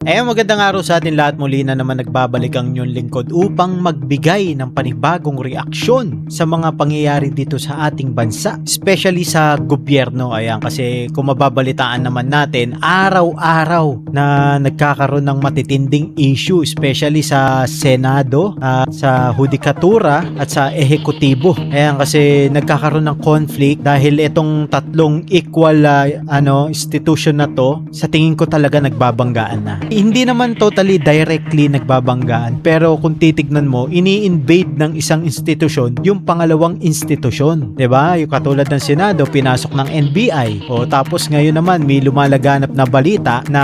Magandang araw sa atin lahat, muli na naman nagbabalik ang inyong lingkod upang magbigay ng panibagong reaksyon sa mga pangyayari dito sa ating bansa, especially sa gobyerno. Kasi kung mababalitaan naman natin, araw-araw na nagkakaroon ng matitinding issue, especially sa Senado, sa Hudikatura at sa Ehekutibo. Kasi nagkakaroon ng conflict dahil itong tatlong equal institution na to, sa tingin ko talaga nagbabanggaan na. Hindi naman totally directly nagbabanggaan, pero kung titignan mo, ini-invade ng isang institusyon yung pangalawang institusyon, 'di ba? Yung katulad ng Senado, pinasok ng NBI. Tapos ngayon naman may lumalaganap na balita na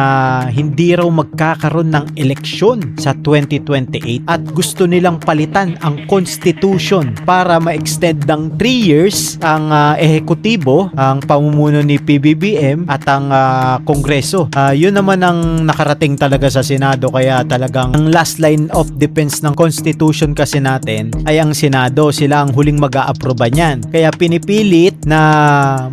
hindi raw magkakaroon ng eleksyon sa 2028 at gusto nilang palitan ang constitution para ma-extend ng 3 years ang ehekutibo, ang pamumuno ni PBBM at ang Kongreso. Yun naman ang nakarating talaga sa Senado, kaya talagang ang last line of defense ng Constitution kasi natin ay ang Senado. Sila ang huling mag-aaproba niyan. Kaya pinipilit na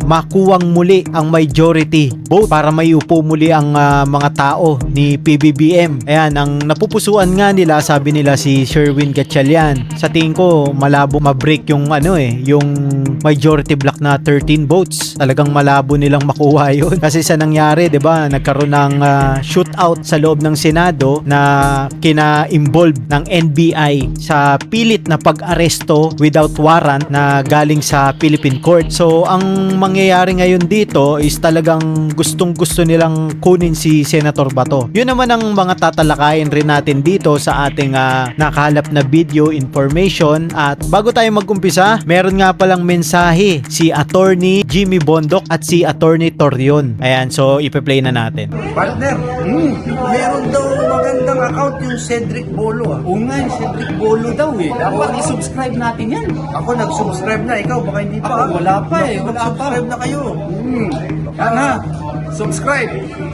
makuwang muli ang majority vote para maiupo muli ang mga tao ni PBBM. Ang napupusuan nga nila, sabi nila si Sherwin Gatchalian, sa tingin ko malabo ma-break yung yung majority block na 13 votes. Talagang malabo nilang makuha yun. Kasi sa nangyari, 'di ba, nagkaroon ng shootout sa loob ng Senado na kina-involve ng NBI sa pilit na pag-aresto without warrant na galing sa Philippine Court. So ang mangyayari ngayon dito is talagang gustong-gusto nilang kunin si Senator Bato. Yun naman ang mga tatalakayin rin natin dito sa ating nakahalap na video information. At bago tayo mag-umpisa, meron nga palang mensahe si Attorney Jimmy Bondoc at si Attorney Torion. So ipe-play na natin. Partner, meron daw magandang account yung Cedric Bolo. Oo nga, yung Cedric Bolo daw eh. Dapat i-subscribe natin yan. Ako nag-subscribe na, ikaw baka hindi pa. Ako, wala pa eh. Wala pa. Mag-subscribe na kayo. Sana, subscribe.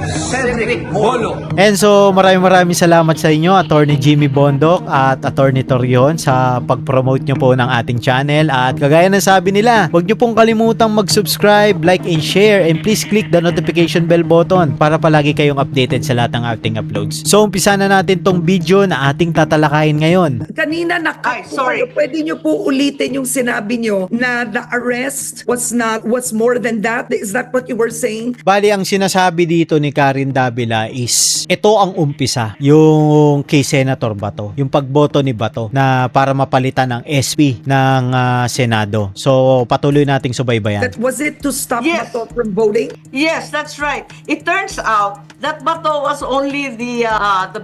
Cedric Bolo. So maraming salamat sa inyo, Attorney Jimmy Bondoc at Attorney Torion, sa pag-promote nyo po ng ating channel. At kagaya ng sabi nila, huwag nyo pong kalimutang mag-subscribe, like, and share, and please click the notification bell button para palagi kayong updated sa lahat ng ating uploads. So umpisa na natin tong video na ating tatalakayin ngayon. Kanina sorry. pwede nyo po ulitin yung sinabi nyo na the arrest was more than that? Is that what you were saying? Bali, ang sinasabi dito ni Karen Davila is ito ang umpisa, yung kay Senator Bato, yung pagboto ni Bato na para mapalitan ng SP ng Senado. So patuloy nating subaybayan. That was it to stop Yes. Bato from voting? Yes, that's right. It turns out that Bato was only the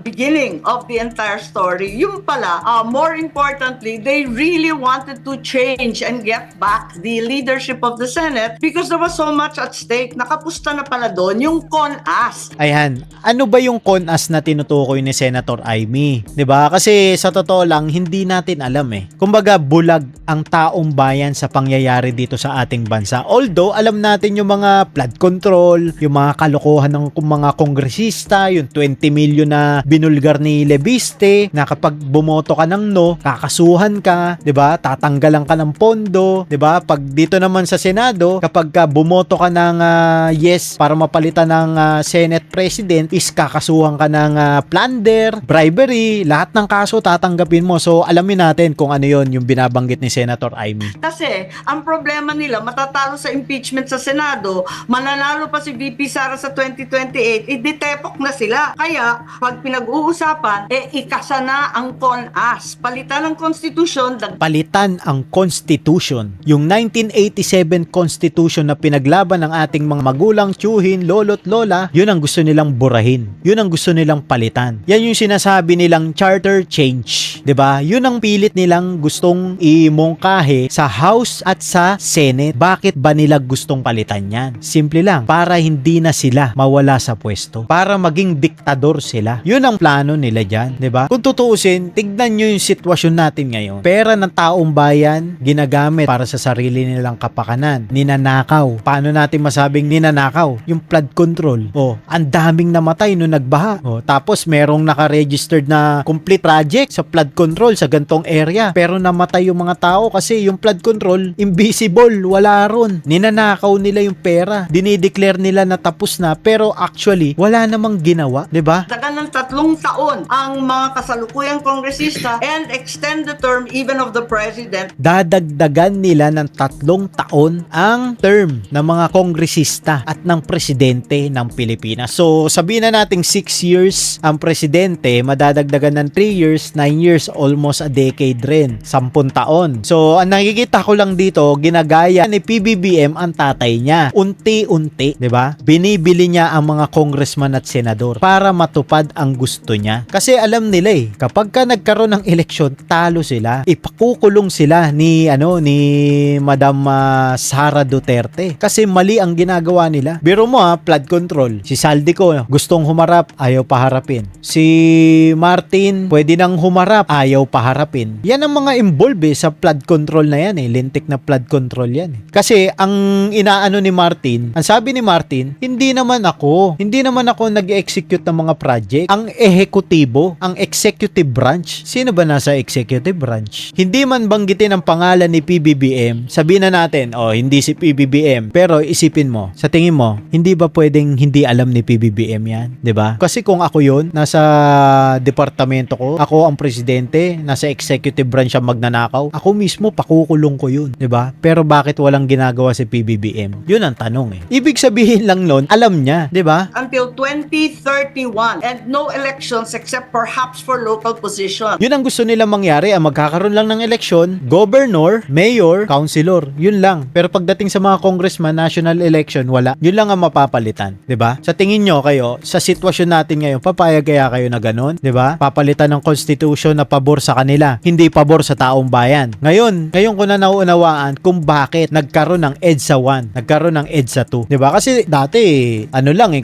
beginning of the entire story. Yung pala, more importantly, they really wanted to change and get back the leadership of the Senate because there was so much at stake. Nakapusta na pala doon yung CONAS. Ano ba yung CONAS na tinutukoy ni Senator Amy? 'Di ba? Kasi sa totoo lang, hindi natin alam eh. Kumbaga, bulag ang taong bayan sa pangyayari dito sa ating bansa. Although, alam natin yung mga flood control, yung mga kalokohan ng mga kongresista, yung 20 million na binulgar ni Lebiste, na kapag bumoto ka ng no, kakasuhan ka, 'di ba? Tatanggalan ka ng pondo, 'di ba? Pag dito naman sa Senado, kapag bumoto ka ng yes para mapalitan ng Senate President, is kakasuhan ka ng plunder, bribery, lahat ng kaso tatanggapin mo. So alamin natin kung ano yon yung binabanggit ni Senator Amy. Kasi ang problema nila, matatalo sa impeachment sa Senado, mananalo pa si VP Sara sa 2028, idetepok na sila. Kaya, pag pinag-uusapan, ikasa na ang CONAS. Palitan ang Constitution. Palitan ang Constitution. Yung 1987 Constitution na pinaglaban ng ating mga magulang, tiyuhin, lolo't lola, yun ang gusto nilang burahin. Yun ang gusto nilang palitan. Yan yung sinasabi nilang charter change. 'Di ba? Yun ang pilit nilang gustong imongkahe sa House at sa Senate. Bakit ba nila gustong palitan yan? Simple lang, para hindi na sila mawala sa pwesto. Para maging diktador sila. Yun ang plano nila dyan. 'Di ba? Kung tutuusin, tignan nyo yung sitwasyon natin ngayon. Pera ng taong bayan, ginagamit para sa sarili nilang kapakanan. Ninanakaw. Paano natin masabing ninanakaw? Yung flood control. Ang daming namatay nung nagbaha. Tapos merong naka-registered na complete project sa flood control sa gantong area. Pero namatay yung mga tao kasi yung flood control, invisible, wala ron. Ninanakaw nila yung pera. Dinideclare nila na tapos na, pero actually, wala namang ginawa, 'di ba? Tagal ng 3 taon ang mga kasalukuyang kongresista and extend the term even of the president. Dadagdagan nila ng 3 taon ang term ng mga kongresista at ng presidente ng Pilipinas. So, sabihin na nating 6 years ang presidente, madadagdagan ng 3 years, 9 years, almost a decade rin, 10 taon. So, ang nakikita ko lang dito, ginagaya ni PBBM ang tatay niya. Unti-unti, 'di ba? Binibili niya ang mga congressman at senador para matupad ang gusto niya. Kasi alam nila kapag ka nagkaroon ng eleksyon, talo sila. Ipakukulong sila ni Madam Sara Duterte. Kasi mali ang ginagawa nila. Biro mo flood control. Si Saldico gustong humarap, ayaw paharapin. Si Martin pwede nang humarap, ayaw paharapin. Yan ang mga involved sa flood control na yan lintik na flood control yan. Kasi ang inaano ni Martin, ang sabi ni Martin, hindi naman ako nag-execute ng mga project. Ang ehekutibo, ang executive branch. Sino ba nasa executive branch? Hindi man banggitin ang pangalan ni PBBM, sabihin na natin, hindi si PBBM. Pero isipin mo, sa tingin mo, hindi ba pwedeng hindi alam ni PBBM yan? 'Di ba? Kasi kung ako yun, nasa departamento ko, ako ang presidente, nasa executive branch ang magnanakaw, ako mismo pakukulong ko yun. 'Di ba? Pero bakit walang ginagawa si PBBM? Yun ang tanong Ibig sabihin lang nun, alam niya, 'di ba? Until 2031 and no elections except perhaps for local position. Yun ang gusto nila mangyari, magkakaroon lang ng eleksyon, governor, mayor, councilor, yun lang. Pero pagdating sa mga congressman, national election, wala. Yun lang ang mapapalitan, 'di ba? Sa tingin nyo kayo, sa sitwasyon natin ngayon, papayag kaya kayo na ganun, 'di ba? Papalitan ng constitution na pabor sa kanila, hindi pabor sa taong bayan. Ngayon ko na nauunawaan kung bakit nagkaroon ng EDSA 1, nagkaroon ng EDSA 2, 'di ba? Kasi dati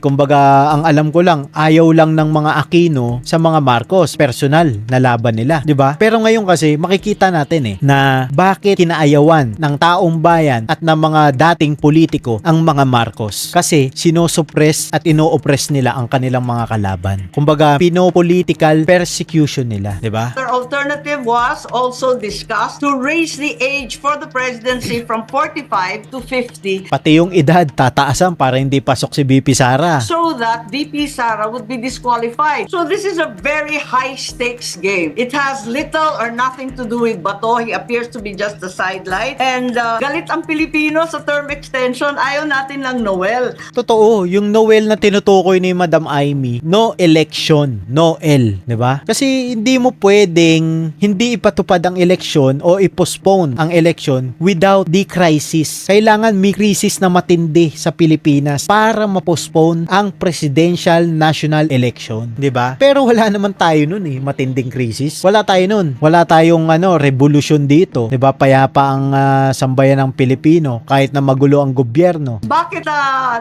kumbaga ang alam ko lang, ayaw lang ng mga Aquino sa mga Marcos, personal na laban nila, 'di ba? Pero ngayon kasi makikita natin na bakit kinaayawan ng taong bayan at ng mga dating politiko ang mga Marcos. Kasi sinosuppress at ino-oppress nila ang kanilang mga kalaban. Kumbaga, pino-political persecution nila, 'di ba? Their alternative was also discussed to raise the age for the presidency from 45 to 50 Pati yung edad tataasan para hindi pasok si BP Sara. so that VP Sara would be disqualified. So this is a very high stakes game. It has little or nothing to do with Bato. He appears to be just a sidelight. And galit ang Pilipino sa term extension. Ayaw natin lang Noel. Totoo, yung Noel na tinutukoy ni Madam Amy, no election, no L, 'di ba? Kasi hindi mo pwedeng hindi ipatupad ang eleksyon o i-postpone ang eleksyon without the crisis. Kailangan may crisis na matindi sa Pilipinas para ma-postpone ang presidential national election, 'di ba? Pero wala naman tayo noon matinding crisis. Wala tayo noon. Wala tayong revolution dito, 'di ba? Payapa ang sambayan ng Pilipino kahit na magulo ang gobyerno. Bakit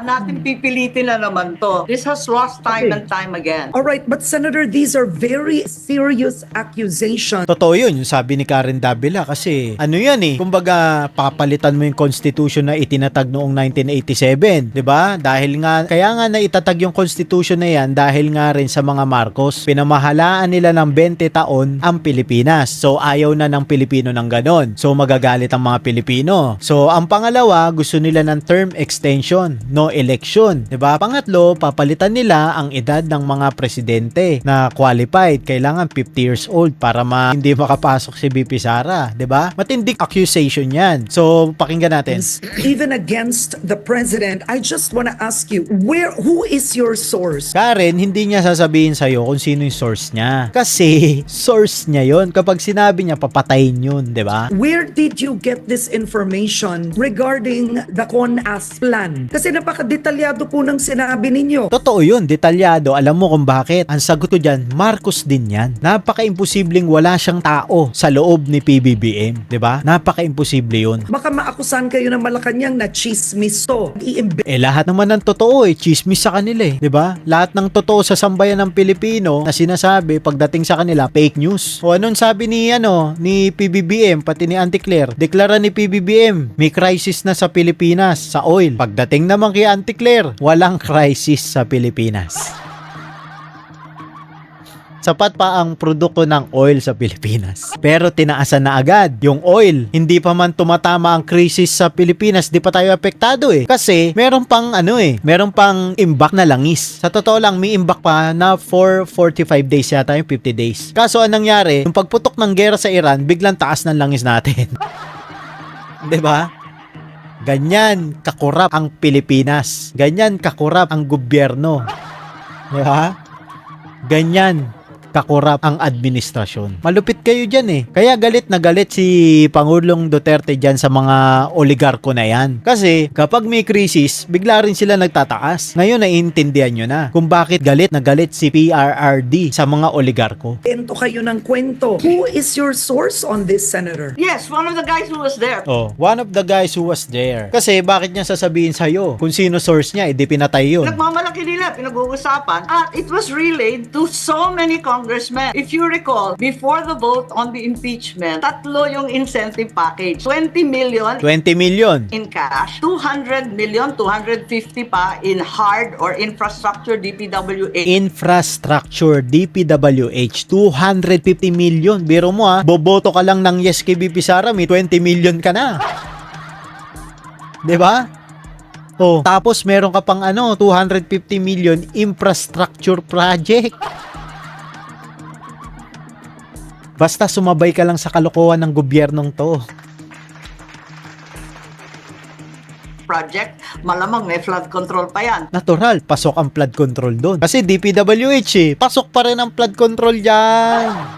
natin pipilitin na naman to? This has lost time and time again. All right, but Senator, these are very serious accusations. Totoo yun, yung sabi ni Karen Davila kasi kumbaga papalitan mo yung constitution na itinatag noong 1987, 'di ba? Dahil nga kaya nga naitatag yung constitution na yan dahil nga rin sa mga Marcos. Pinamahalaan nila ng 20 taon ang Pilipinas. So ayaw na ng Pilipino ng ganon. So magagalit ang mga Pilipino. So ang pangalawa, gusto nila ng term extension, no election, 'di ba? Pangatlo, papalitan nila ang edad ng mga presidente na qualified. Kailangan 50 years old para hindi makapasok si BP Sara, 'di ba? Matinding accusation 'yan. So pakinggan natin. Even against the president, I just want to ask you, who is your source? Karen, hindi niya sasabihin sa'yo kung sino yung source niya. Kasi, source niya yon. Kapag sinabi niya, papatayin yun, di ba? Where did you get this information regarding the CONAS plan? Kasi napaka-detalyado po ng sinabi ninyo. Totoo yun, detalyado. Alam mo kung bakit? Ang sagot ko dyan, Marcos din yan. Napaka-imposibleng wala siyang tao sa loob ni PBBM, di ba? Napaka-imposible yun. Baka maakusan kayo ng Malacanang na chismis to. Lahat naman ng totoo chismis sa kanila di ba? Lahat ng totoo sa sambayan ng Pilipino na sinasabi pagdating sa kanila, fake news. O anong sabi ni PBBM, pati ni Auntie Claire? Deklara ni PBBM, may crisis na sa Pilipinas, sa oil. Pagdating naman kay Auntie Claire, walang crisis sa Pilipinas. Sapat pa ang produkto ng oil sa Pilipinas. Pero tinaasan na agad yung oil. Hindi pa man tumatama ang krisis sa Pilipinas, di pa tayo apektado eh. Kasi meron pang meron pang imbak na langis. Sa totoo lang, may imbak pa na for 45 days yata yung 50 days. Kaso anong nangyari, yung pagputok ng gera sa Iran, biglang taas ng langis natin. Di ba? Ganyan kakurap ang Pilipinas. Ganyan kakurap ang gobyerno. Di ba? Ganyan kakurap ang administrasyon. Malupit kayo dyan eh. Kaya galit na galit si Pangulong Duterte dyan sa mga oligarko na yan. Kasi kapag may krisis, bigla rin sila nagtataas. Ngayon naiintindihan nyo na kung bakit galit na galit si PRRD sa mga oligarko. Kwento kayo ng kwento. Who is your source on this, Senator? Yes, one of the guys who was there. Oh, one of the guys who was there. Kasi bakit niya sasabihin sa'yo kung sino source niya, edi pinatay yun. Nagmamalaki nila, pinag-uusapan. At it was relayed to so many congressmen. If you recall, before the vote on the impeachment, 3 yung incentive package. 20 million 20 million. in cash, 200 million, 250 pa in hard or infrastructure DPWH. Infrastructure, DPWH, 250 million. Biro mo boboto ka lang ng yes kay BP Sara, may 20 million ka na. 'Di ba? Oh, tapos meron ka pang 250 million infrastructure project. Basta sumabay ka lang sa kalokohan ng gobyernong to. Project, malamang may flood control pa yan. Natural, pasok ang flood control doon. Kasi DPWH pasok pa rin ang flood control dyan.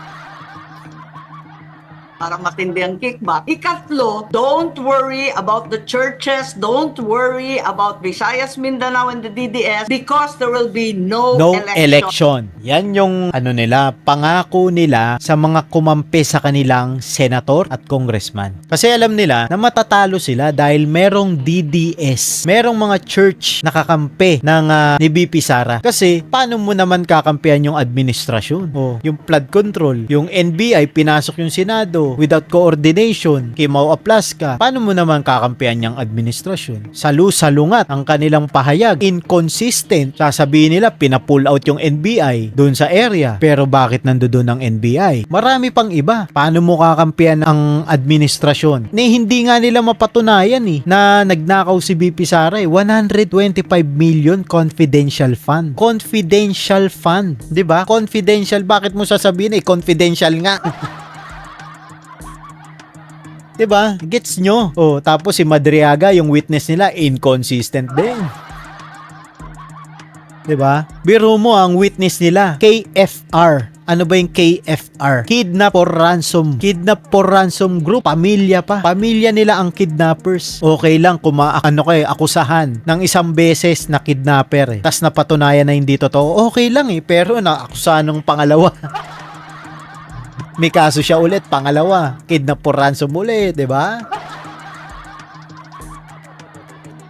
Para matindi ang kickback. Ikatlo, don't worry about the churches, don't worry about Visayas, Mindanao, and the DDS because there will be no election. Yan yung nila, pangako nila sa mga kumampi sa kanilang senator at congressman. Kasi alam nila na matatalo sila dahil merong DDS, merong mga church nakakampi ng ni BP Sara. Kasi paano mo naman kakampihan yung administrasyon? Yung flood control, yung NBI pinasok yung Senado without coordination, Kimau Aplaska, paano mo naman kakampihan yung administrasyon? Salu-salungat ang kanilang pahayag, inconsistent. Sasabihin nila pina-pull out yung NBI doon sa area, pero bakit nandoon ang NBI? Marami pang iba. Paano mo kakampihan ang administrasyon? Hindi nga nila mapatunayan na nagnakaw si BP Sara 125 million confidential fund. Confidential fund, 'di ba? Confidential, bakit mo sasabihin confidential nga? 'Di ba? Gets nyo? Tapos si Madriaga, yung witness nila, inconsistent din. 'Di ba? Biro mo ang witness nila, KFR. Ano ba yung KFR? Kidnap or ransom. Kidnap for ransom group. Pamilya pa. Pamilya nila ang kidnappers. Okay lang kung akusahan ng isang beses na kidnapper tas napatunayan na hindi totoo. Okay lang pero naakusahan ng pangalawa. May kaso siya ulit, pangalawa. Kidnap for ransom ulit, 'di ba?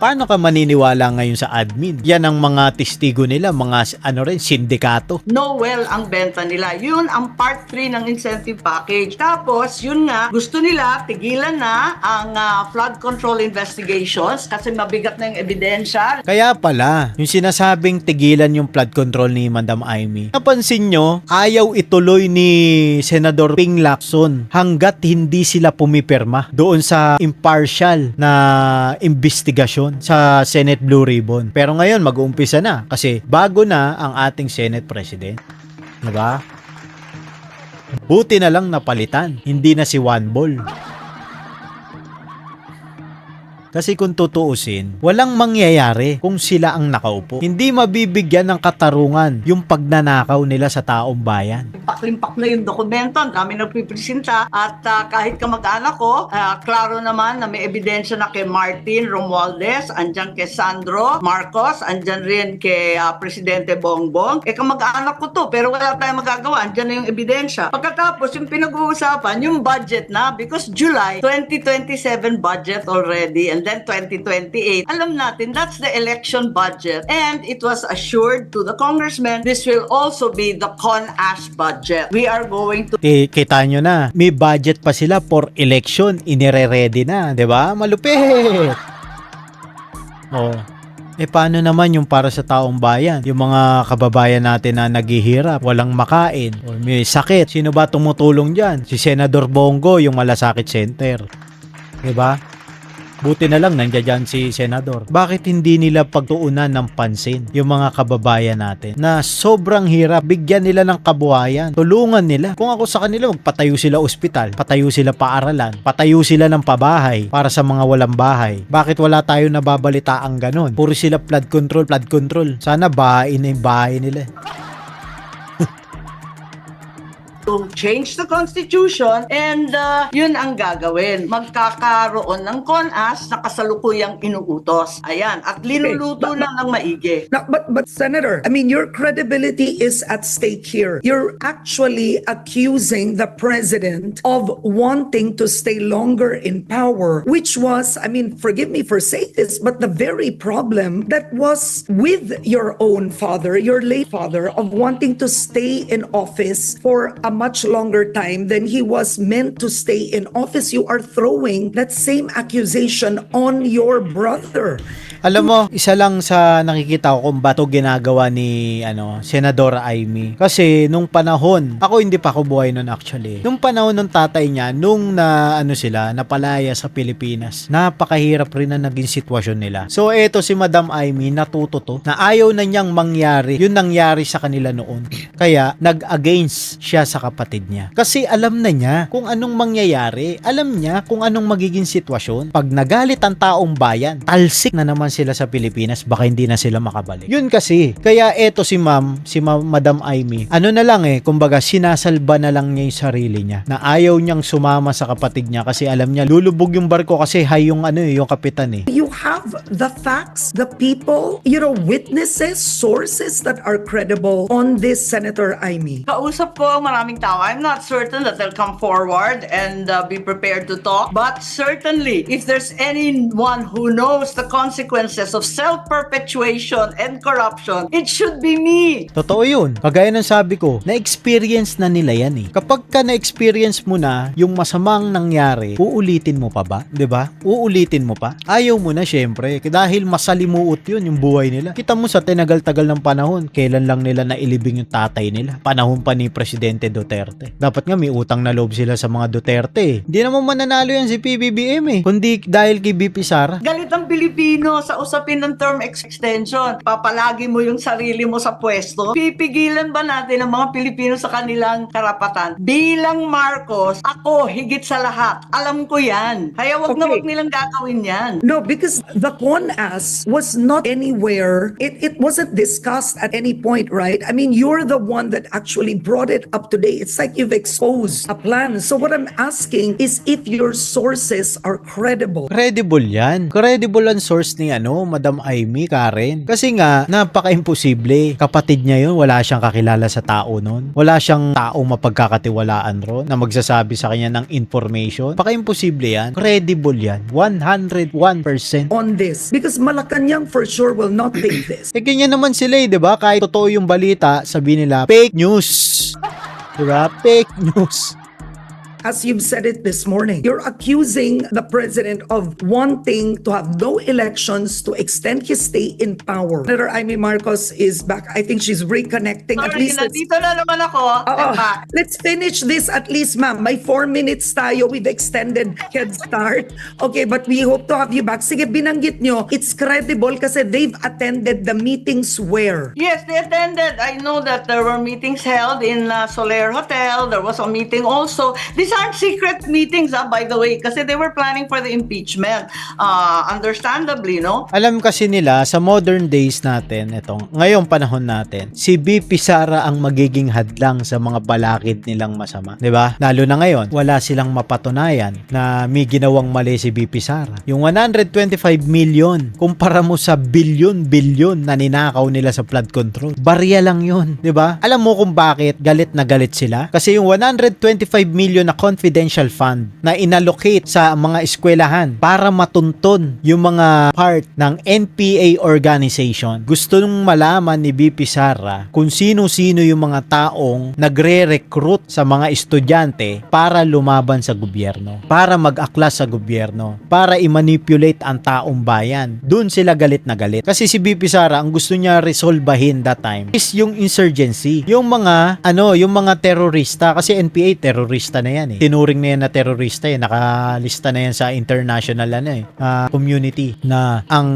Paano ka maniniwala ngayon sa admin? Yan ang mga testigo nila, mga sindikato. Noel ang benta nila. Yun ang part 3 ng incentive package. Tapos, yun nga, gusto nila tigilan na ang flood control investigations kasi mabigat na yung ebidensya. Kaya pala, yung sinasabing tigilan yung flood control ni Madam Amy, napansin nyo, ayaw ituloy ni Senador Ping Lacson hanggat hindi sila pumipirma doon sa impartial na investigasyon sa Senate Blue Ribbon. Pero ngayon mag-uumpisa na kasi bago na ang ating Senate President. Diba? Buti na lang napalitan. Hindi na si Juan Bol. Kasi kung tutuusin, walang mangyayari kung sila ang nakaupo. Hindi mabibigyan ng katarungan yung pagnanakaw nila sa taong bayan. Paklimpak na yung dokumento, ang dami nagpipresenta at kahit kamag-anak ko, klaro naman na may ebidensya na kay Martin Romualdez, andyan kay Sandro Marcos, andyan rin kay Presidente Bongbong. Kamag-anak ko to, pero wala tayong magagawa, andyan na yung ebidensya. Pagkatapos, yung pinag-uusapan, yung budget na, because July 2027 budget already, and then 2028. Alam natin, that's the election budget. And it was assured to the congressman, this will also be the CONAS budget. We are going to... Kita nyo na, may budget pa sila for election, inire-ready na, di ba? Malupit! Paano naman yung para sa taong bayan? Yung mga kababayan natin na naghihirap, walang makain, o may sakit. Sino ba tumutulong dyan? Si Senador Bongo, yung Malasakit Center. Diba? Buti na lang nandiyan dyan si Senador. Bakit hindi nila pagtuunan ng pansin yung mga kababayan natin na sobrang hirap, bigyan nila ng kabuhayan, tulungan nila. Kung ako sa kanila, magpatayo sila ospital, patayo sila paaralan, patayo sila ng pabahay para sa mga walang bahay. Bakit wala tayo nababalitaang ganon? Puro sila flood control. Sana bahain na yung bahay nila. To change the constitution and yun ang gagawin. Magkakaroon ng CONAS na kasalukuyang inuutos. Ayan, at linuluto lang ng maigi. Now, but Senator, I mean, your credibility is at stake here. You're actually accusing the president of wanting to stay longer in power, which was, I mean, forgive me for saying this, but the very problem that was with your own father, your late father, of wanting to stay in office for a much longer time than he was meant to stay in office. You are throwing that same accusation on your brother. Alam mo, isa lang sa nakikita ko kung bato ginagawa ni Senadora Amy. Kasi nung panahon, ako hindi pa ako buhay nun actually. Nung panahon ng tatay niya, nung napalaya sa Pilipinas, napakahirap rin na naging sitwasyon nila. So eto si Madam Amy, natuto to, na ayaw na niyang mangyari yun nangyari sa kanila noon. Kaya nag-against siya sa kapatid niya. Kasi alam na niya kung anong mangyayari. Alam niya kung anong magiging sitwasyon. Pag nagalit ang taong bayan, talsik na naman sila sa Pilipinas, baka hindi na sila makabalik. Yun kasi. Kaya eto si Madam Amy, kumbaga sinasalba na lang niya yung sarili niya na ayaw niyang sumama sa kapatid niya kasi alam niya lulubog yung barko kasi high yung yung kapitan eh. You have the facts, the people, witnesses, sources that are credible on this, Senator Amy. Kausap ko ang maraming tao. I'm not certain that they'll come forward and be prepared to talk. But certainly, if there's anyone who knows the consequences of self-perpetuation and corruption, it should be me. Totoo yun. Kagaya ng sabi ko, na-experience na nila yan eh. Kapag ka na-experience mo na yung masamang nangyari, uulitin mo pa ba? 'Di ba? Uulitin mo pa? Ayaw mo na syempre. Dahil masalimuot yun yung buhay nila. Kita mo sa tinagal-tagal ng panahon, kailan lang nila nailibing yung tatay nila. Panahon pa ni Presidente Duterte. Dapat nga may utang na loob sila sa mga Duterte eh. Hindi naman mananalo yan si PBBM eh. Kundi dahil kay BP Sara. Galit ang Pilipino sa usapin ng term extension. Papalagi mo yung sarili mo sa pwesto. Pipigilan ba natin ang mga Pilipino sa kanilang karapatan? Bilang Marcos, ako higit sa lahat. Alam ko yan. Kaya wag na Okay. wag nilang gagawin yan. No, because the CONAS was not anywhere. It wasn't discussed at any point, right? I mean, you're the one that actually brought it up today. It's like you've exposed a plan. So what I'm asking is if your sources are credible. Credible yan. Credible ang source ni Madam Amy, Karen. Kasi nga, napaka-imposible. Kapatid niya yun, wala siyang kakilala sa tao nun. Wala siyang taong mapagkakatiwalaan ron na magsasabi sa kanya ng information. Napaka-imposible yan. Credible yan. 101%. On this, because Malacanang for sure will not take this. Ganyan naman sila di ba? Kahit totoo yung balita, sabi nila, fake news. Di ba? Fake news. As you've said it this morning, you're accusing the president of wanting to have no elections to extend his stay in power. Senator Amy Marcos is back. I think she's reconnecting. At Sorry, least nandito na naman ako. Diba? let's finish this at least, ma'am. May 4 minutes tayo. We've extended head start. Okay, but we hope to have you back. Sige, binanggit nyo, it's credible kasi they've attended the meetings where? Yes, they attended. I know that there were meetings held in Soler Hotel. There was a meeting also. These aren't secret meetings, by the way, kasi they were planning for the impeachment. Understandably, no? Alam kasi nila, sa modern days natin, ngayong panahon natin, si BP Sara ang magiging hadlang sa mga balakid nilang masama. 'Di ba? Lalo na ngayon, wala silang mapatunayan na may ginawang mali si BP Sara. Yung 125 million, kumpara mo sa bilyon na ninakaw nila sa flood control. Barya lang yun. 'Di ba? Alam mo kung bakit galit na galit sila? Kasi yung 125 million na confidential fund na inallocate sa mga eskwelahan para matunton yung mga part ng NPA organization. Gusto nung malaman ni BP Sara kung sino-sino yung mga taong nagre-recruit sa mga estudyante para lumaban sa gobyerno, para mag-aklas sa gobyerno, para i-manipulate ang taong bayan. Doon sila galit na galit. Kasi si BP Sara, ang gusto niya resolbahin that time is yung insurgency. Yung mga, yung mga terorista. Kasi NPA, terorista na yan eh. Tinuring na yan na terorista eh. Nakalista na yan sa international community na ang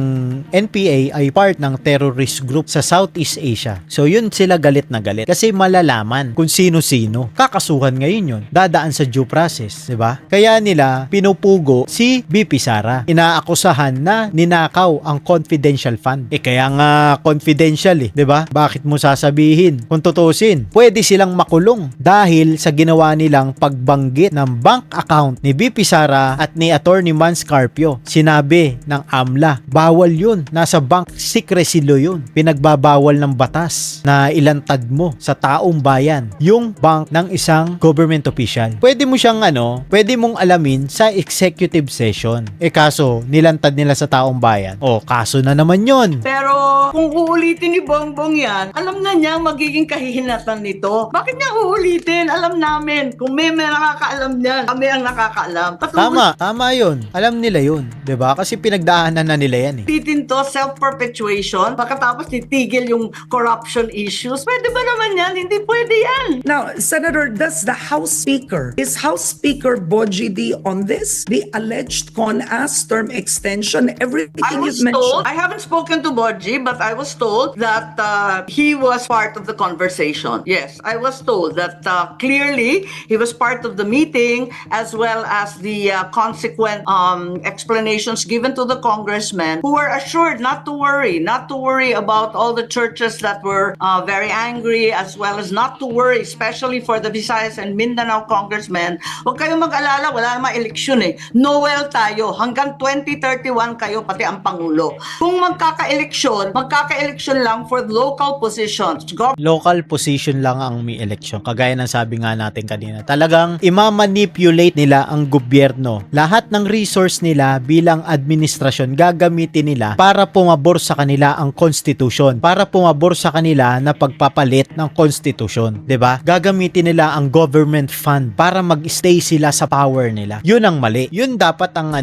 NPA ay part ng terrorist group sa Southeast Asia. So yun sila galit na galit. Kasi malalaman kung sino-sino. Kakasuhan ngayon yun. Dadaan sa due process. Diba? Kaya nila pinupugo si BP Sara. Inaakusahan na ninakaw ang confidential fund. Kaya nga confidential eh. 'Di ba? Bakit mo sasabihin? Kung tutusin, pwede silang makulong dahil sa ginawa nilang pagbanggit ng bank account ni BP Sara at ni Attorney Mans Carpio. Sinabi ng AMLA, bawal 'yun. Nasa bank secrecy law 'yun. Pinagbabawal ng batas na ilantad mo sa taong bayan yung bank ng isang government official. Pwede mo siyang pwede mong alamin sa executive session. Kaso nilantad nila sa taong bayan. Kaso na naman 'yun. Pero kung uulitin ni Bongbong yan, alam na niya magiging kahihinatan nito. Bakit niya uulitin? Alam namin. Kung may nakakaalam niyan, kami ang nakakaalam. Tama yun. Alam nila yun. 'Di ba? Kasi pinagdaanan na nila yan eh. Ulitin to, self-perpetuation, pagkatapos titigil yung corruption issues. Pwede ba naman yan? Hindi pwede yan. Now, Senator, does the House Speaker, is House Speaker Boji D on this? The alleged CONAS term extension, everything I was you've told, mentioned. I haven't spoken to Bodji, but I was told that he was part of the conversation. Yes, I was told that clearly he was part of the meeting as well as the consequent explanations given to the congressmen who were assured not to worry about all the churches that were very angry, as well as not to worry, especially for the Visayas and Mindanao congressmen. Huwag kayong mag-alala, wala namang eleksyon eh. Noel tayo. Hanggang 2031 kayo, pati ang Pangulo. Kung magkaka-eleksyon lang for local positions. Local position lang ang may election. Kagaya ng sabi nga natin kanina. Talagang imamanipulate nila ang gobyerno. Lahat ng resource nila bilang administrasyon gagamitin nila para pumabor sa kanila ang constitution. Para pumabor sa kanila na pagpapalit ng constitution. 'Di ba? Gagamitin nila ang government fund para mag-stay sila sa power nila. Yun ang mali. Yun dapat ang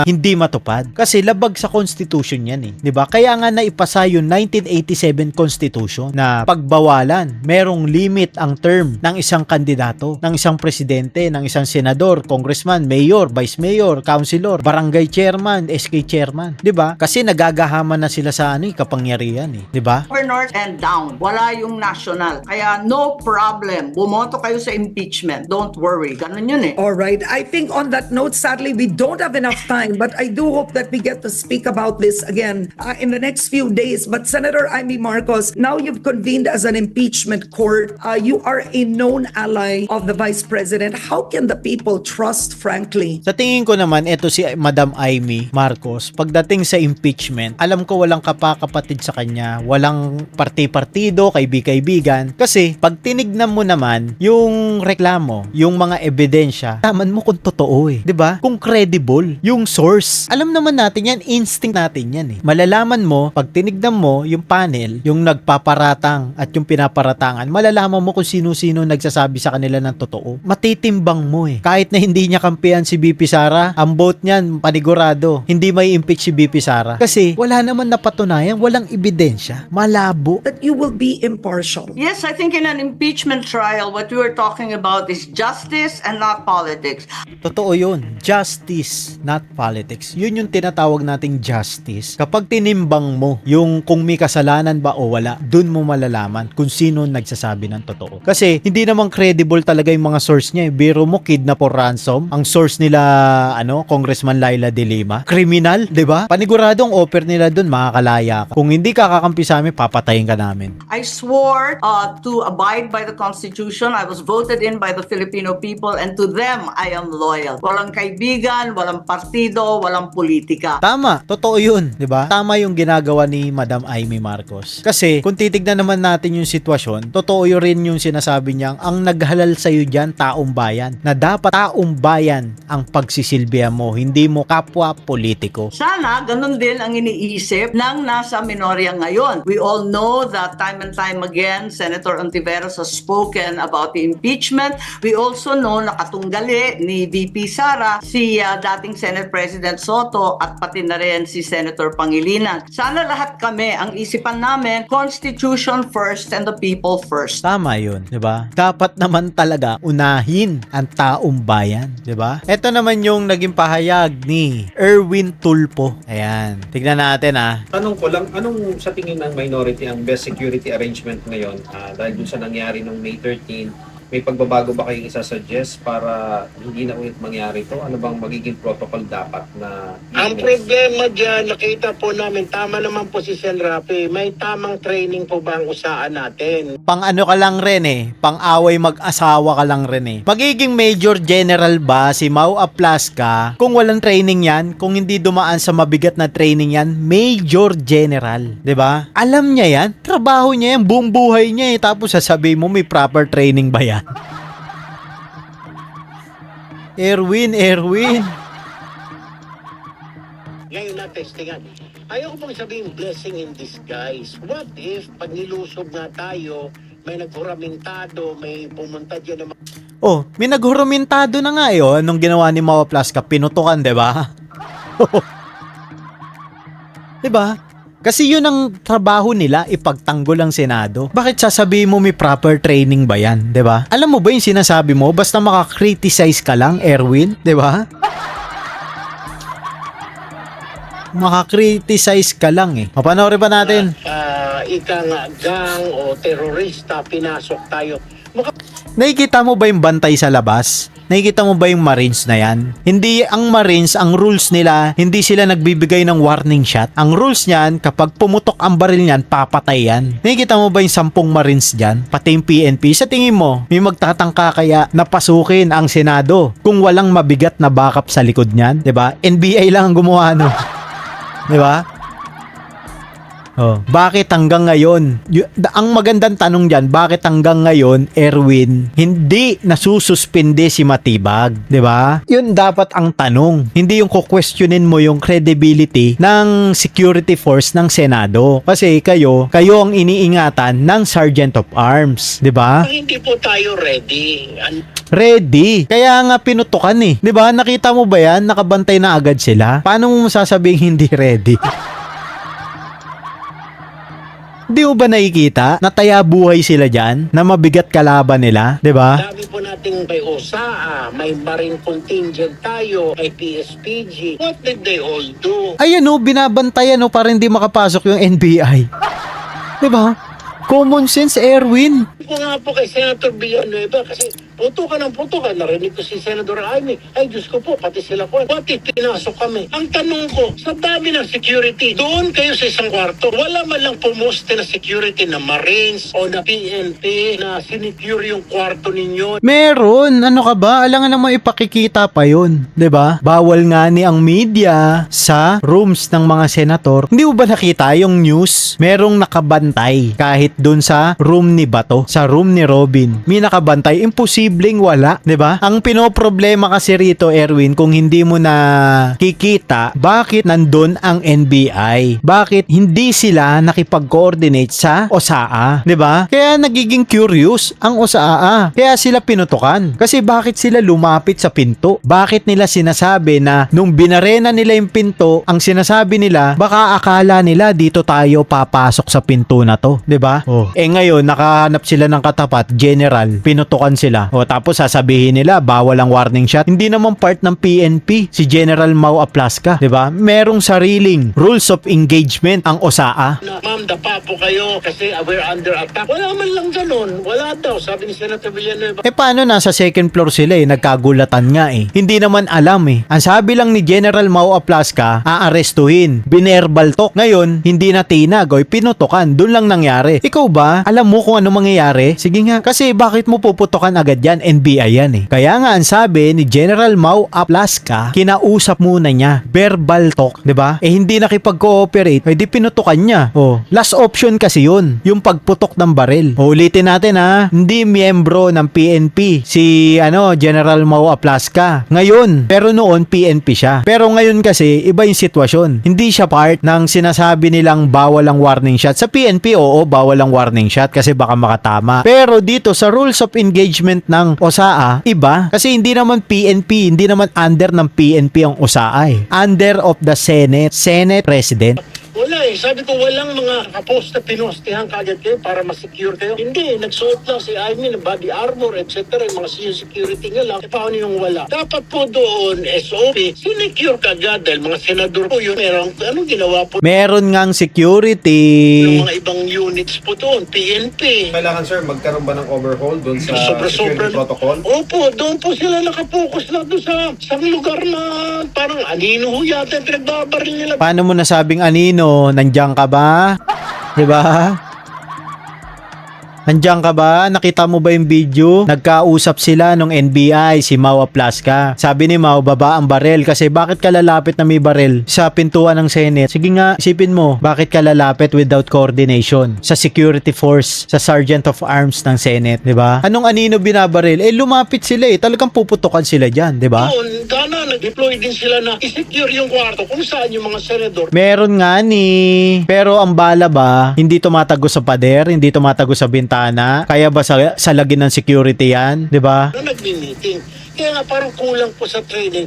hindi matupad. Kasi labag sa constitution yan eh. 'Di ba? Kaya nga naipasa yung 1987 Constitution na pagbawalan, merong limit ang term ng isang kandidato, ng isang presidente, ng isang senador, congressman, mayor, vice mayor, councilor, barangay chairman, SK chairman, 'di ba? Kasi nagagahaman na sila sa kapangyarihan eh, 'di ba? Governors and down. Wala yung national. Kaya no problem. Bumoto kayo sa impeachment. Don't worry. Ganun yun eh. All right. I think on that note, sadly, we don't have enough time, but I do hope that we get to speak about this again in the next few days. But Senator Amy Marcos, now you've convened as an impeachment court. You are a known ally of the Vice President. How can the people trust, frankly? Sa tingin ko naman, eto si Madam Amy Marcos, pagdating sa impeachment, alam ko walang kapakapatid sa kanya, walang parti-partido, kaibigan. Kasi pag tinignan mo naman yung reklamo, yung mga ebidensya, taman mo kung totoo eh. 'Di ba? Kung credible yung source. Alam naman natin yan, instinct natin yan eh. Malalaman mo pag tinignan mo yung panel, yung nagpaparatang at yung pinaparatangan, malalaman mo kung sino-sino nagsasabi sa kanila ng totoo. Matitimbang mo eh. Kahit na hindi niya kampihan si BP Sara, ang vote niyan panigurado. Hindi may impeach si BP Sara. Kasi wala naman napatunayan, walang ebidensya. Malabo. That you will be impartial. Yes, I think in an impeachment trial, what we were talking about is justice and not politics. Totoo yun. Justice, not politics. Yun yung tinatawag nating justice. Kapag tinimbang mo yung kung may kasalanan ba o wala, dun mo malalaman kung sino nagsasabi ng totoo. Kasi hindi naman credible talaga yung mga source niya. Biro mo, kidnap or ransom. Ang source nila, Congressman Laila de Lima. Kriminal, di ba? Paniguradong offer nila dun, makakalaya ka. Kung hindi ka kakampi sa amin, papatayin ka namin. I swore to abide by the Constitution. I was voted in by the Filipino people, and to them, I am loyal. Walang kaibigan, walang partido, walang politika. Tama, totoo yun, 'di ba? Tama yung ginagawa ni ni Madam Amy Marcos. Kasi kung titignan naman natin yung sitwasyon, totoo yun rin yung sinasabi niyang ang naghalal sa'yo dyan, taong bayan. Na dapat taong bayan ang pagsisilbihan mo, hindi mo kapwa politiko. Sana ganun din ang iniisip ng nasa minorya ngayon. We all know that time and time again, Senator Ontiveros has spoken about the impeachment. We also know na katunggali ni VP Sara, si dating Senate President Soto at pati na rin si Senator Pangilinan. Sana lahat kami, ang isipan namin, Constitution first and the people first. Tama yun, di ba? Dapat naman talaga unahin ang taong bayan, di ba? Ito naman yung naging pahayag ni Erwin Tulfo. Ayan, tignan natin Tanong ko lang, anong sa tingin ng minority ang best security arrangement ngayon? Dahil dun sa nangyari noong May 13, may pagbabago ba kayong isasuggest para hindi na ulit mangyari ito? Ano bang magiging protocol dapat na Ang problema dyan, nakita po namin, tama naman po si Sen. Rafi, may tamang training po ba ang usaan natin? Pang ano ka lang rin pang away mag-asawa ka lang rin Magiging Major General ba si Mau Aplasca kung walang training yan, kung hindi dumaan sa mabigat na training yan, Major General, 'di ba? Alam niya yan, trabaho niya yan, buong buhay niya tapos sasabihin mo may proper training ba yan? Erwin. Ngayon na testingan. Ayaw ko pong sabihin blessing in disguise. What if pag nilusob nga tayo, may naghuramintado, may pumunta dyan ng Oh, may naghurumintado na nga nung ginawa ni Mau Aplasca, pinutukan, 'di ba? 'Di ba? Kasi yun ang trabaho nila, ipagtanggol ang Senado. Bakit sasabihin mo may proper training ba yan, 'di ba? Alam mo ba yung sinasabi mo, basta maka-criticize ka lang, Erwin, 'di ba? Maka-criticize ka lang Papanoorin pa natin. ikang gang o terorista, pinasok tayo. Nakikita mo ba yung bantay sa labas? Nakikita mo ba yung Marines na yan? Hindi ang Marines, ang rules nila, hindi sila nagbibigay ng warning shot. Ang rules niyan, kapag pumutok ang baril niyan, papatay yan. Nakikita mo ba yung 10 Marines dyan? Pati yung PNP? Sa tingin mo, may magtatangka kaya napasukin ang Senado kung walang mabigat na backup sa likod niyan? 'Di ba? NBI lang ang gumawa 'Di ba? Oh, bakit hanggang ngayon? Ang magandang tanong diyan, bakit hanggang ngayon, Erwin, hindi nasususpinde si Matibag, 'di ba? 'Yun dapat ang tanong. Hindi yung ko-questionin mo yung credibility ng security force ng Senado. Kasi kayo ang iniingatan ng Sergeant of Arms, 'di ba? Hindi po tayo ready. Ready. Kaya nga pinutukan 'Di ba? Nakita mo ba 'yan? Nakabantay na agad sila. Paano mo masasabing hindi ready? Di mo ba nakikita? Nataya buhay sila dyan na mabigat kalaban nila, di ba? Dami po nating may OSA, may Marine Contingent tayo, may PSPG. What did they all do? Ayan binabantayan para hindi makapasok yung NBI. Di ba? Common sense, Erwin. Ko nga po kay Senator Villanueva kasi putukan. Narinig ko si Senator Amy. Ay, Diyos ko po, pati sila po. Pati pinasok kami. Ang tanong ko, sa dami ng security, doon kayo sa isang kwarto, wala man lang pumuste na security na Marines o na PNP na sinecure yung kwarto ninyo. Meron. Ano ka ba? Alangan naman ipakikita pa yun. 'Di ba? Bawal nga ni ang media sa rooms ng mga senator. Hindi mo ba nakita yung news? Merong nakabantay kahit dun sa room ni Bato, sa room ni Robin. May nakabantay. Imposibleng wala. 'Di ba? Ang pinoproblema kasi rito, Erwin, kung hindi mo na kikita, bakit nandun ang NBI? Bakit hindi sila nakipag-coordinate sa OSAA? 'Di ba? Kaya nagiging curious ang OSAA. Kaya sila pinutukan. Kasi bakit sila lumapit sa pinto? Bakit nila sinasabi na nung binarena nila yung pinto, ang sinasabi nila, baka akala nila dito tayo papasok sa pinto na to, 'di ba? Ngayon nakahanap sila ng katapat, general, pinutukan sila. Tapos sasabihin nila bawal ang warning shot. Hindi naman part ng PNP si General Mau Aplasca, 'di ba? Merong sariling rules of engagement ang OSAA. Ma'am, dapa po kayo kasi we're under attack. Wala man lang ganun. Wala daw, sabi ni Senator Villanueva. Paano nasa second floor sila nagkagulatan nga Hindi naman alam Ang sabi lang ni General Mau Aplasca, aarestuhin. Binerbal talk. Ngayon, hindi na tinag pinutukan. Doon lang nangyari. Ikaw ba, alam mo kung ano mangyayari pare. Sige nga. Kasi bakit mo puputokan agad yan? NBI yan eh. Kaya nga ang sabi ni General Mau Aplaska, kinausap muna niya. Verbal talk, 'di ba? Eh hindi nakipag-cooperate, eh di pinutukan niya. Oh, last option kasi yun, yung pagputok ng baril. O, ulitin natin ha, hindi miyembro ng PNP si General Mau Aplaska. Ngayon, pero noon PNP siya. Pero ngayon kasi iba yung sitwasyon. Hindi siya part ng sinasabi nilang bawal ang warning shot. Sa PNP, oo, bawal ang warning shot kasi baka makatama. Pero dito sa rules of engagement ng OSAA, iba. Kasi hindi naman PNP, hindi naman under ng PNP ang OSAA eh. Under of the Senate President. Wala eh. Sabi ko, walang mga kapos na pinostihan kagad kayo para masecure kayo. Hindi. Nagsuot lang si Amy ng body armor, etc. Yung mga security nga lang. E paano yung wala? Dapat po doon, SOP, sinecure kagad dahil mga senador po yun. Meron, anong ginawa po Meron ngang security. ng mga ibang units po doon? PNP. Kailangan sir, magkaroon ba ng overhaul doon sa Sobra-sobra. security protocol? Opo, doon po sila nakapokus lang doon sa lugar na parang anino ho yata yung pinagbabaril nila. Paano mo nasabing anino? Nandiyan ka ba? 'Di ba? Nandiyan ka ba? Nakita mo ba yung video? Nagkausap sila nung NBI, si Mau Aplaska. Sabi ni Mau, baba ang baril. Kasi bakit ka lalapit na may baril sa pintuan ng Senate? Sige nga, isipin mo, bakit ka lalapit without coordination sa security force, sa Sergeant of Arms ng Senate, di ba? Anong anino binabaril? Eh, lumapit sila eh. Talagang puputukan sila dyan, di ba? Doon, Ghana, nag-deploy din sila na i-secure yung kwarto kung saan yung mga senador. Meron nga ni. Pero ang bala ba, hindi tumatagos sa pader, hindi tumatagos sa bintana. Kaya ba sa lagi ng security yan? 'Di ba? Na nagmi-meeting. Kaya nga parang kulang po sa training.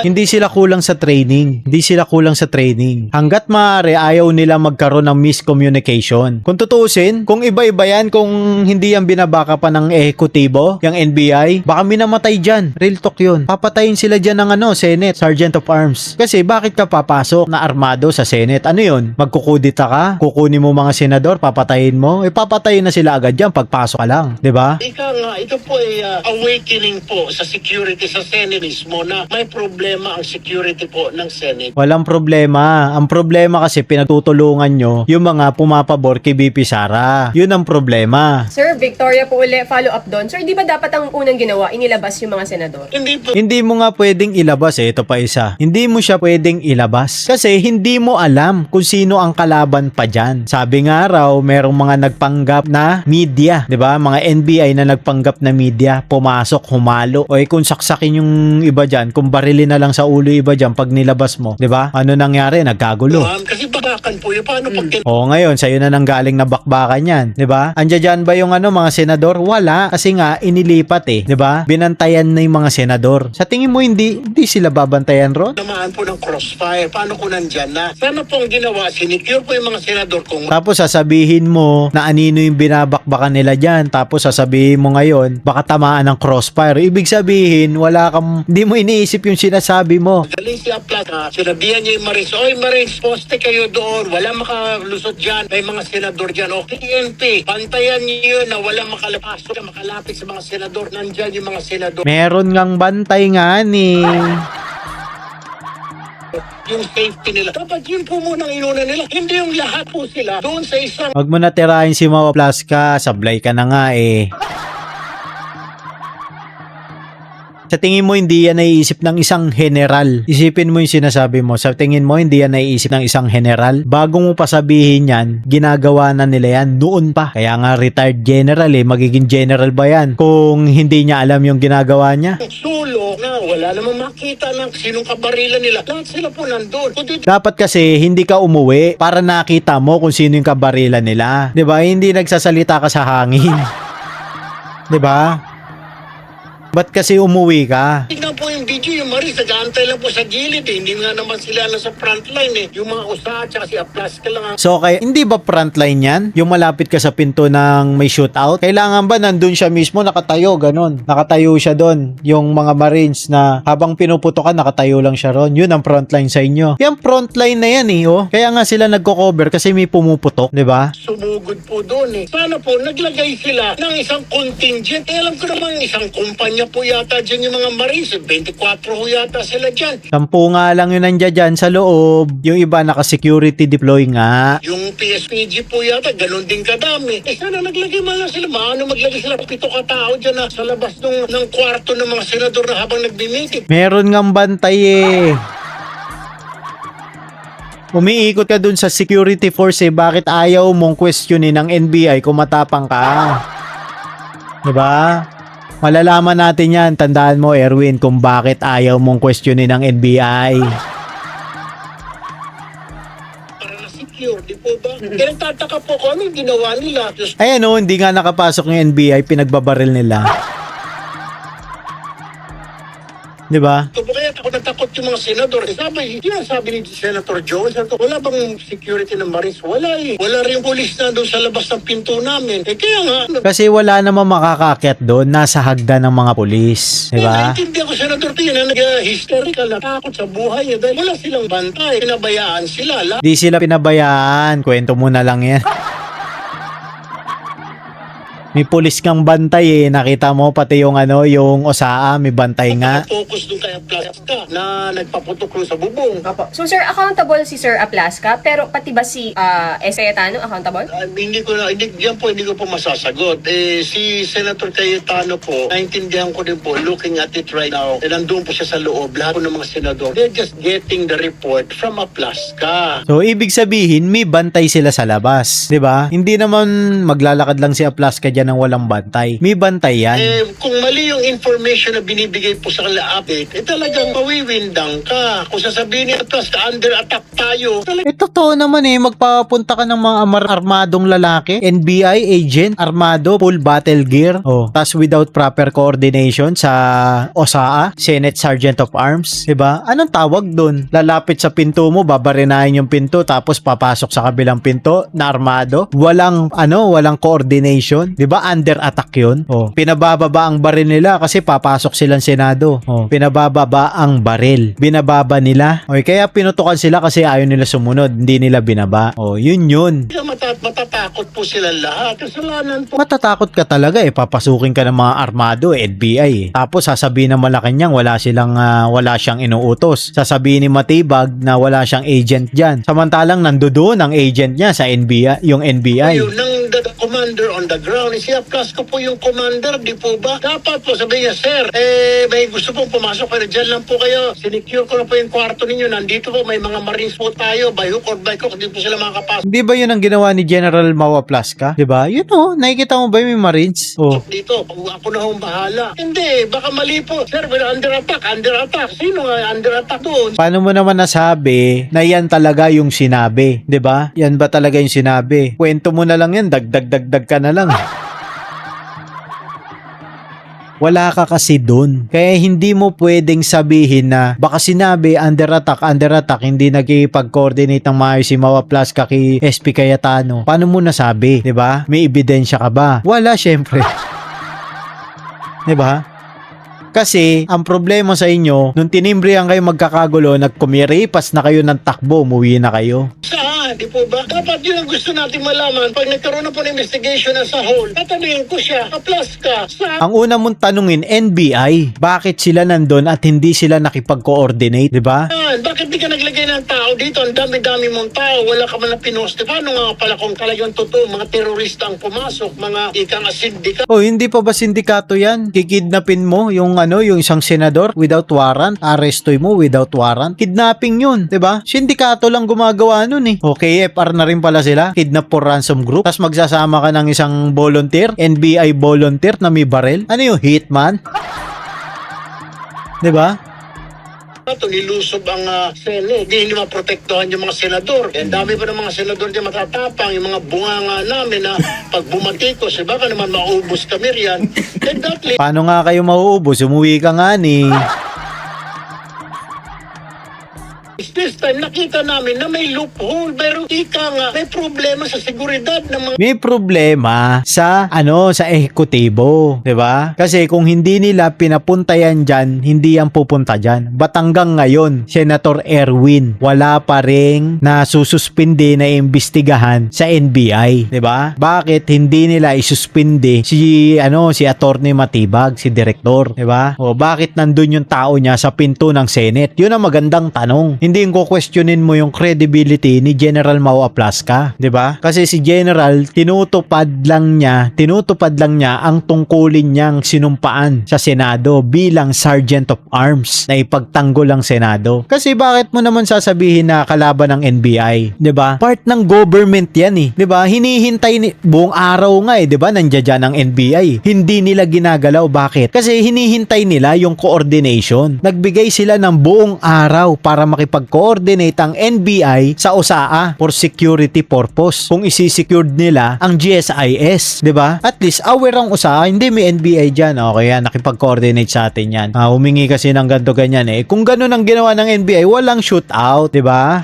Hindi sila kulang sa training. Hindi sila kulang sa training. Hanggat maaari, ayaw nila magkaroon ng miscommunication. Kung tutusin, kung iba-iba yan, kung hindi yan binabaka pa ng ehekutibo, yung NBI, baka minamatay dyan. Real talk yun. Papatayin sila dyan ng Senate, Sergeant of Arms. Kasi bakit ka papasok na armado sa Senate? Ano yun? Magkukudita ka? Kukunin mo mga senador? Papatayin mo? Eh, papatayin na sila agad dyan pagpasok ka lang. 'Di ba? Ika nga, ito po ay awakening po sa security sa Senate mismo na may problema ang security po ng Senate. Walang problema. Ang problema kasi pinagtutulungan nyo yung mga pumapabor kay BP Sara. Yun ang problema. Sir, Victoria po uli, follow up doon. Sir, di ba dapat ang unang ginawa, inilabas yung mga senador? Hindi po. Hindi mo nga pwedeng ilabas eh. Ito pa isa. Hindi mo siya pwedeng ilabas. Kasi hindi mo alam kung sino ang kalaban pa dyan. Sabi nga raw, merong mga nagpanggap na media. 'Di ba? Mga NBI na nagpanggap na media. Pumasok, humalo. O kung saksakin yung iba dyan, kung barilin na lang sa ulo iba dyan pag nilabas mo. 'Di ba? Ano nangyari? Nagkagulo. Kasi babakan po yun. Paano pag O ngayon, sa'yo na nang galing na bakbakan yan, 'di ba? Andiyan dyan ba yung mga senador? Wala, kasi nga inilipat eh, 'di ba? Binantayan na yung mga senador. Sa tingin mo hindi sila babantayan ron? namaan po ng crossfire? Paano kung nandyan na? Sana po ang ginawa, sinecure po yung mga senador kung Tapos sasabihin mo na anino yung binabakbakan nila dyan. Tapos sasabihin mo ngayon, baka tamaan ng crossfire. Ibig sabihin, hindi mo iniisip yung sinasabi mo. galing si Aplaska, sinabihan niya yung Marines, oy Marines, poste kayo doon, wala makalusot dyan, may mga senador dyan, o PNP, pantayan niyo yun na wala makalapit sa mga senador, nandyan yung mga senador. Meron ngang bantay nga ni. Yung safety nila. Dapat yun po muna ang inuna nila. Hindi yung lahat po sila doon sa isang Wag mo na tirahin si Mau Aplaska, sablay ka na nga eh. Sa tingin mo, hindi yan naiisip ng isang general. Isipin mo yung sinasabi mo. Sa tingin mo, hindi yan naiisip ng isang general. Bago mo pa sabihin yan, ginagawa na nila yan noon pa. Kaya nga retired general eh. Magiging general ba yan kung hindi niya alam yung ginagawa niya? sulok na wala namang makita ng sinong kabarilan nila. Lahat sila po nandun. Kundi Dapat kasi hindi ka umuwi para nakita mo kung sino yung kabarilan nila. 'Di ba? Hindi nagsasalita ka sa hangin. 'Di ba? Ba't kasi umuwi ka? tingnan po yung video, yung Maris, nag-aantay lang po sa gilid eh. Hindi nga naman sila nasa frontline eh. Yung mga usaha, tsaka si Aplaska lang ang So, kaya, hindi ba frontline yan? Yung malapit ka sa pinto ng may shootout? Kailangan ba nandun siya mismo, nakatayo, ganun? Nakatayo siya doon. Yung mga Marines na habang pinuputokan, nakatayo lang siya ron. Yun ang frontline sa inyo. Yung frontline na yan eh, oh. Kaya nga sila nagko-cover kasi may pumuputok, di ba? sumugod po doon eh. Sana po naglagay sila ng isang contingent. Eh, alam ko naman isang kumpanya isa po yata dyan yung mga Marines. 24 ho yata sila dyan. 10 nga lang yun nandiyan dyan sa loob. Yung iba naka-security deploy nga. Yung PSPG po yata, ganun din kadami. Sana naglagay man lang sila. Maano maglagay sila 7 katao dyan na sa labas ng kwarto ng mga senador na habang nagbi-meeting. Meron ngang bantay eh. Umiikot ka dun sa security force eh. Bakit ayaw mong questionin ng NBI kung matapang ka? Diba? Malalaman natin yan. Tandaan mo, Erwin, kung bakit ayaw mong questionin ng NBI. Para na-secure, di po ba? Kaya nagtataka po ko, anong ginawa nila? Diyos Ayan o, hindi nga nakapasok yung NBI. Pinagbabaril nila. Diba? ko po, kaya ako natakot yung mga senador. Sabi ni Senator Jones, wala bang security ng Marines? Wala eh. Wala rin police na doon sa labas ng pinto namin. Kaya nga, Kasi wala namang makakakyat doon. Nasa hagdan ng mga pulis. Diba? naintindihan ko, Senator Tia, na nag-hysterical na takot sa buhay niya dahil wala silang bantay. Pinabayaan sila. Di sila pinabayaan. Kwento mo na lang yan. May pulis kang bantay eh. Nakita mo pati yung yung OSAA, may bantay nga. Focus doon kay Aplaska na nagpaputok sa bubong. So sir, accountable si Sir Aplaska, pero pati ba si S. Cayetano accountable? Hindi ko po masasagot. Si Senator Cayetano po, naintindihan ko din po, looking at it right now, nandun po siya sa loob, lahat po ng mga senador. They're just getting the report from Aplaska. So, ibig sabihin, may bantay sila sa labas. 'Di ba? Hindi naman maglalakad lang si Aplaska dyan ng walang bantay. May bantay yan. Kung mali yung information na binibigay po sa kanila update, talagang mawiwindang ka. Kung sasabihin ni Aplaska, under attack tayo, Totoo naman eh. Magpapunta ka ng mga armadong lalaki, NBI agent, armado, full battle gear. Oh, tas without proper coordination sa OSAA, Senate Sergeant of Arms. 'Di ba? Anong tawag doon? Lalapit sa pinto mo, babarinahin yung pinto, tapos papasok sa kabilang pinto na armado. Walang coordination. 'Di ba? Under attack yun. Oh, pinabababa ang baril nila kasi papasok silang Senado. Oh, pinabababa ang baril. Binababa nila. Okay, kaya pinutukan sila kasi ayaw nila sumunod. Hindi nila binaba. Oh, yun. matatakot po sila lahat. Kasalanan po. Matatakot ka talaga eh. Papasukin ka ng mga armado, NBI eh. Tapos sasabihin ng Malacanang wala siyang inuutos. Sasabihin ni Matibag na wala siyang agent dyan. Samantalang nandoon ang agent niya sa NBI, yung NBI. Yun, the commander on the ground. Si Aplaska po yung commander, di po ba? Dapat po sabihin niya, sir, may gusto pong pumasok kayo, dyan lang po kayo. Sinecure ko na po yung kwarto ninyo. Nandito po, may mga Marines po tayo. By hook or by crook, di po sila makakapasok. Hindi ba yun ang ginawa ni General Mau Aplaska? 'Di ba? Yun oh, nakikita mo ba yung Marines? Oh. Dito, ako na hong bahala. Hindi, baka mali po. Sir, we're under attack. Sino nga under attack doon? Paano mo naman nasabi na yan talaga yung sinabi? 'Di ba? Yan ba talaga yung sinabi? Kwento mo na lang yan, dagdag ka na lang. Wala ka kasi dun. Kaya hindi mo pwedeng sabihin na baka sinabi under attack, hindi nagkipag-coordinate ng maayos si Mau Aplaska kay SP Cayetano. Paano mo nasabi? 'Di ba? May ebidensya ka ba? Wala, syempre. 'Di ba? Kasi ang problema sa inyo, nung tinimbrihan kayo magkakagulo, nagkumiripas na kayo ng takbo, umuwi na kayo. Saan? Di po ba? Dapat yun ang gusto natin malaman. Pag nagkaroon na po ng investigation na sa hall, tatanungin ko siya, Aplaska, saan? Ang una mong tanungin, NBI, bakit sila nandun at hindi sila nakipag-coordinate, di ba? Bakit di ka naglagay ng tao dito? Ang dami-dami mong tao. Wala ka man na pinost. Paano nga pala kung talagang totoo, mga terorista ang pumasok, mga ikang asindika? Oh, hindi pa ba sindikato yan? Kikidnapin mo yung yung isang senador without warrant, arestoy mo without warrant. Kidnapping yun, 'di ba? Sindikato lang gumagawa nun eh. Okay, FR na rin pala sila, kidnap for ransom group. Tapos magsasama ka ng isang volunteer, NBI volunteer na may baril. Ano yung hitman? 'Di ba? Ito, nilusob ang Senate. Hindi maprotektuhan yung mga senador. Ang dami pa ng mga senador dyan matatapang. Yung mga bunganga namin na pag bumatikos, baka naman maubos kami riyan. And that Paano nga kayo mauubos? Umuwi ka nga ni. is this this time, nakita namin na may loophole. Pero ika nga, may problema sa seguridad ng mga May problema sa sa ehekutibo, 'di ba? Kasi kung hindi nila pinapunta yan diyan, hindi yan pupunta diyan. Ba't hanggang ngayon, Senator Erwin, wala pa ring nasususpindi na imbestigahan sa NBI, 'di ba? Bakit hindi nila isuspindi si Attorney Matibag, si direktor, 'di ba? O bakit nandun yung tao niya sa pinto ng Senate? Yun ang magandang tanong. Hindi ko questionin mo yung credibility ni General Mau Aplasca, 'di ba? Kasi si General tinutupad lang niya ang tungkulin niyang sinumpaan sa Senado bilang Sergeant of Arms na ipagtanggol ang Senado. Kasi bakit mo naman sasabihin na kalaban ng NBI, 'di ba? Part ng government 'yan eh, 'di ba? Hinihintay buong araw nga 'di ba? Nandiyan ang NBI. Hindi nila ginagalaw, bakit? Kasi hinihintay nila yung coordination. Nagbigay sila ng buong araw para makipag-coordinate ang NBI sa OSAA for security purpose. Kung isi-secured nila ang GSIS, 'di ba? At least aware ang OSAA, hindi may NBI diyan. Okay yan, nakipag-coordinate sa atin yan. Humingi kasi ng ganito ganyan eh. Kung ganun ang ginawa ng NBI, walang shootout, 'di ba?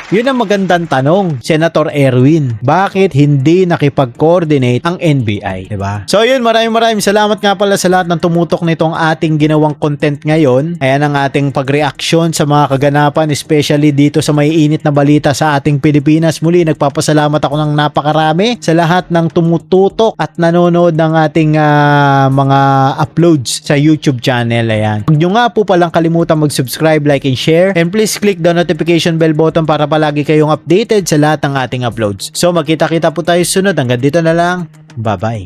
Yun ang magandang tanong, Senator Erwin. Bakit hindi nakipag-coordinate ang NBI, 'di ba? So yun, maraming salamat nga pala sa lahat ng tumutok nitong ating ginawang content ngayon. Ayan ang ating pag-reaction sa mga kaganapan, especially dito sa may init na balita sa ating Pilipinas. Muli, nagpapasalamat ako ng napakarami sa lahat ng tumututok at nanonood ng ating mga uploads sa YouTube channel. Ayan. Huwag nyo nga po palang kalimutan mag-subscribe, like, and share. And please click the notification bell button para palagi kayong updated sa lahat ng ating uploads. So magkita-kita po tayo sunod. Hanggang dito na lang. Bye-bye.